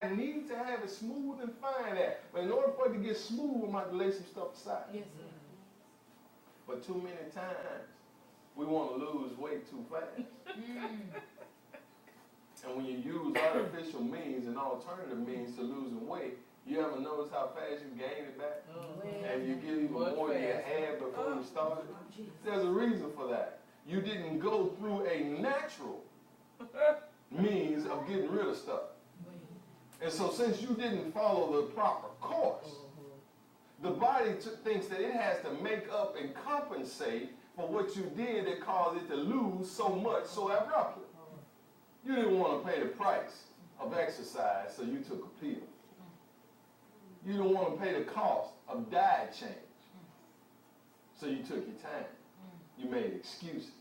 I need to have it smooth and fine there. But in order for it to get smooth, I'm going to have to lay some stuff aside. Yes, sir. But too many times, we want to lose weight too fast. And when you use artificial means and alternative means to losing weight, you ever notice how fast you gain it back? And you get even more than you had before you started? There's a reason for that. You didn't go through a natural means of getting rid of stuff. And so since you didn't follow the proper course, the body thinks that it has to make up and compensate for what you did that caused it to lose so much so abruptly. You didn't want to pay the price of exercise, so you took a pill. You didn't want to pay the cost of diet change, so you took your time. You made excuses.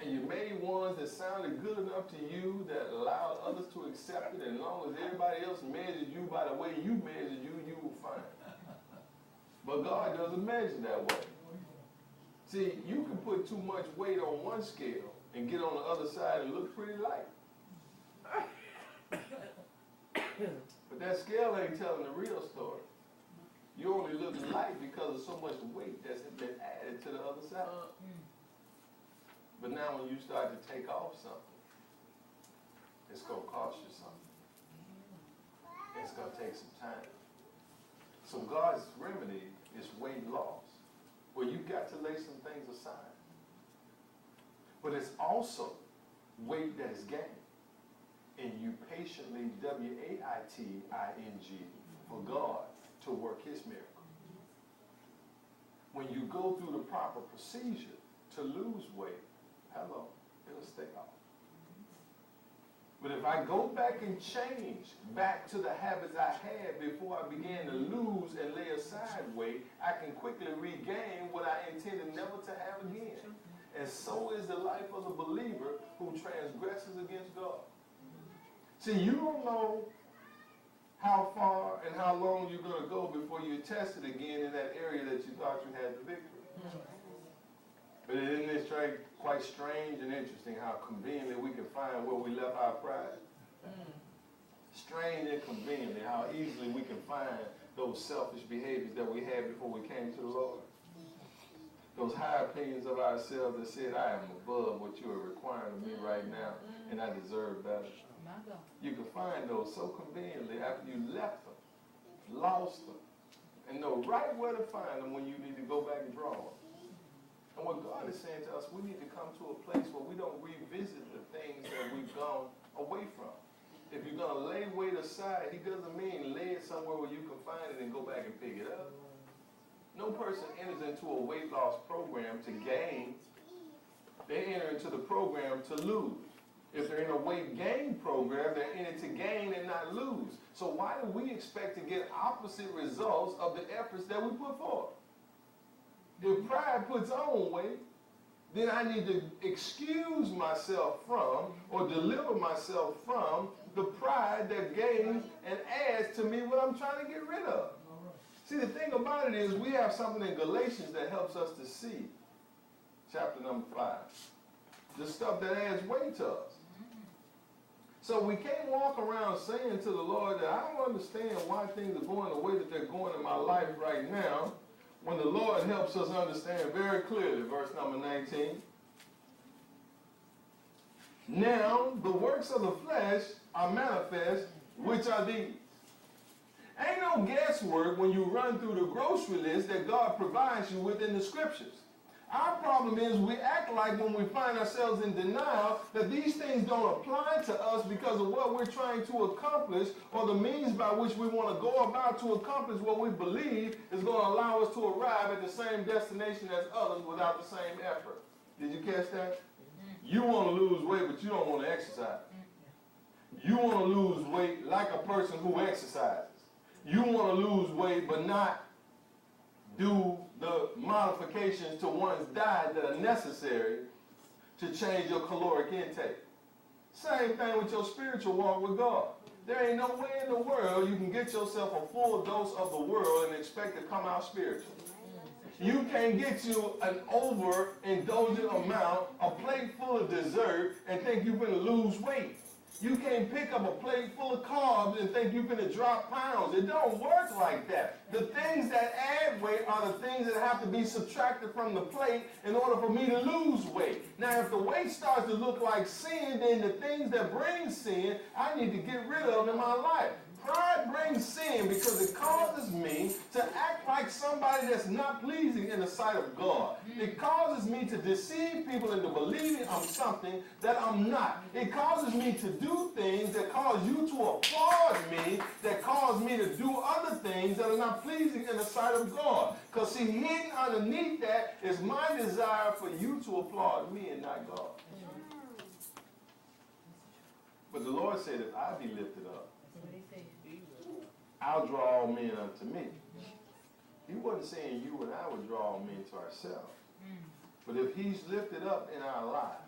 And you made ones that sounded good enough to you, that allowed others to accept it, and as long as everybody else measured you by the way you measured you, you were fine. But God doesn't measure that way. See, you can put too much weight on one scale and get on the other side and look pretty light. But that scale ain't telling the real story. You only look light because of so much weight that's been added to the other side. But now when you start to take off something, it's going to cost you something. It's going to take some time. So God's remedy is weight loss, where you've got to lay some things aside. But it's also weight that is gained. And you patiently, waiting, for God to work his miracle. When you go through the proper procedure to lose weight, hello, it'll stay off. But if I go back and change back to the habits I had before I began to lose and lay aside weight, I can quickly regain what I intended never to have again. And so is the life of the believer who transgresses against God. See, you don't know how far and how long you're going to go before you're tested again in that area that you thought you had the victory. But isn't this quite strange and interesting how conveniently we can find where we left our pride? Strange and conveniently how easily we can find those selfish behaviors that we had before we came to the Lord. Those high opinions of ourselves that said, I am above what you are requiring of me right now, and I deserve better. You can find those so conveniently after you left them, lost them, and know right where to find them when you need to go back and draw them. And what God is saying to us, we need to come to a place where we don't revisit the things that we've gone away from. If you're going to lay weight aside, he doesn't mean lay it somewhere where you can find it and go back and pick it up. No person enters into a weight loss program to gain. They enter into the program to lose. If they're in a weight gain program, they're in it to gain and not lose. So why do we expect to get opposite results of the efforts that we put forth? If pride puts on weight, then I need to excuse myself from or deliver myself from the pride that gains and adds to me what I'm trying to get rid of. See, the thing about it is we have something in Galatians that helps us to see. Chapter number 5. The stuff that adds weight to us. So we can't walk around saying to the Lord that I don't understand why things are going the way that they're going in my life right now, when the Lord helps us understand very clearly, verse number 19. Now the works of the flesh are manifest, which are these. Ain't no guesswork when you run through the grocery list that God provides you with in the scriptures. Our problem is we act like when we find ourselves in denial that these things don't apply to us because of what we're trying to accomplish or the means by which we want to go about to accomplish what we believe is going to allow us to arrive at the same destination as others without the same effort. Did you catch that? You want to lose weight, but you don't want to exercise. You want to lose weight like a person who exercises. You want to lose weight, but not do the modifications to one's diet that are necessary to change your caloric intake. Same thing with your spiritual walk with God. There ain't no way in the world you can get yourself a full dose of the world and expect to come out spiritual. You can't get you an overindulgent amount, a plate full of dessert, and think you're going to lose weight. You can't pick up a plate full of carbs and think you're going to drop pounds. It don't work like that. The things that add weight are the things that have to be subtracted from the plate in order for me to lose weight. Now, if the weight starts to look like sin, then the things that bring sin, I need to get rid of in my life. Pride brings sin because it causes me to act like somebody that's not pleasing in the sight of God. It causes me to deceive people into believing I'm something that I'm not. It causes me to do things that cause you to applaud me, that cause me to do other things that are not pleasing in the sight of God. Because see, hidden underneath that is my desire for you to applaud me and not God. But the Lord said, if I be lifted up, I'll draw all men unto me. He wasn't saying you and I would draw all men to ourselves. But if he's lifted up in our lives,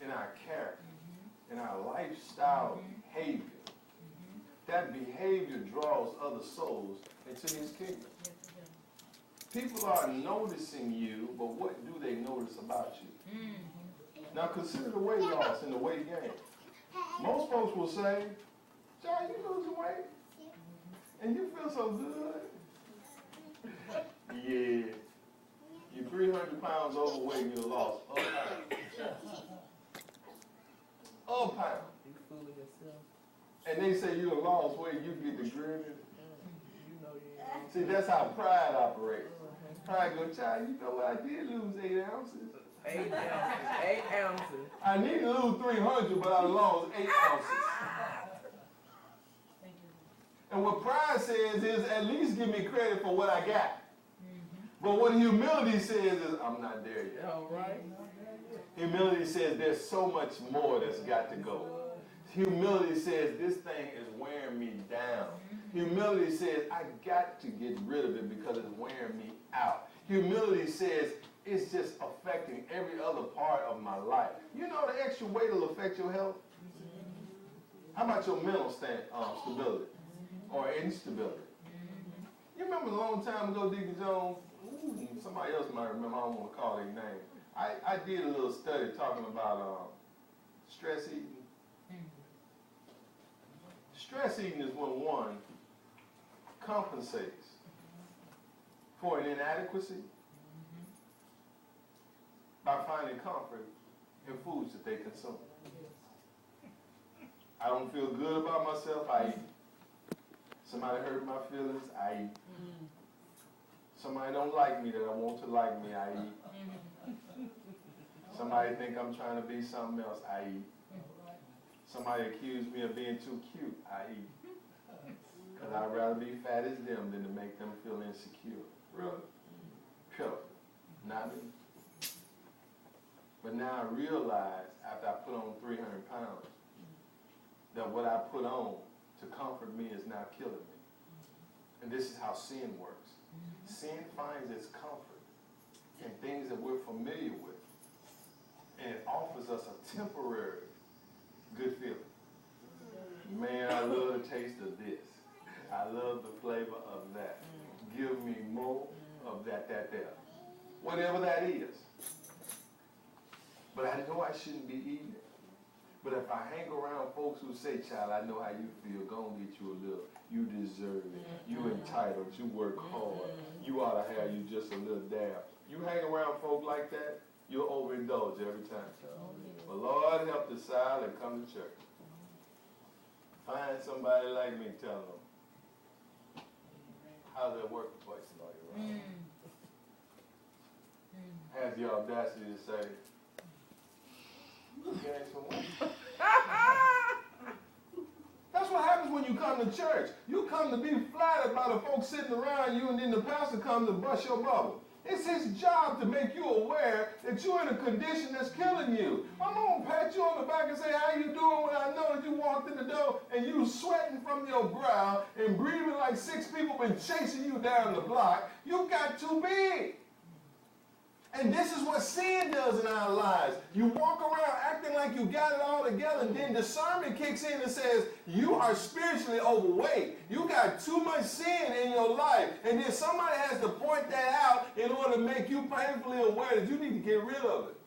in our character, in our lifestyle behavior, that behavior draws other souls into his kingdom. People are noticing you, but what do they notice about you? Now consider the weight loss in the weight gain. Most folks will say, John, you losing weight? And you feel so good? Yeah. You're 300 pounds overweight and you lost a pound. A pound. You fooling yourself. And they say you lost weight, you get the grin. You know you See, that's how pride operates. Pride goes, child, you know what? I did lose 8 ounces. 8 ounces. 8 ounces. I need to lose 300, but I lost 8 ounces. And what pride says is, at least give me credit for what I got. But what humility says is, I'm not there yet. All right. Humility says there's so much more that's got to go. Humility says this thing is wearing me down. Humility says I got to get rid of it because it's wearing me out. Humility says it's just affecting every other part of my life. You know the extra weight will affect your health? How about your mental stability or instability? You remember a long time ago, Deacon Jones, somebody else might remember, I don't want to call their name. I did a little study talking about stress eating. Stress eating is when one compensates for an inadequacy by finding comfort in foods that they consume. I don't feel good about myself, I eat. Somebody hurt my feelings, I eat. Somebody don't like me that I want to like me, I eat. Somebody think I'm trying to be something else, I eat. Somebody accuse me of being too cute, I eat. Because I'd rather be fat as them than to make them feel insecure. Really? Pure. Not me. But now I realize, after I put on 300 pounds, that what I put on to comfort me is now killing me. And this is how sin works. Sin finds its comfort in things that we're familiar with. And it offers us a temporary good feeling. Man, I love the taste of this. I love the flavor of that. Give me more of that. Whatever that is. But I know I shouldn't be eating it. But if I hang around folks who say, child, I know how you feel, go and get you a little. You deserve it. You entitled. You work hard. You ought to have you just a little dab. You hang around folk like that, you'll overindulge every time. But Lord help the side and come to church. Find somebody like me, tell them. How's that working for you, somebody? Has the audacity to say, you gained some weight. That's what happens when you come to church. You come to be flattered by the folks sitting around you, and then the pastor comes to bust your bubble. It's his job to make you aware that you're in a condition that's killing you. I'm going to pat you on the back and say, how you doing, when I know that you walked in the door and you sweating from your brow and breathing like 6 people been chasing you down the block. You got too big. And this is what sin does in our lives. You walk around acting like you got it all together, and then discernment kicks in and says, you are spiritually overweight. You got too much sin in your life. And then somebody has to point that out in order to make you painfully aware that you need to get rid of it.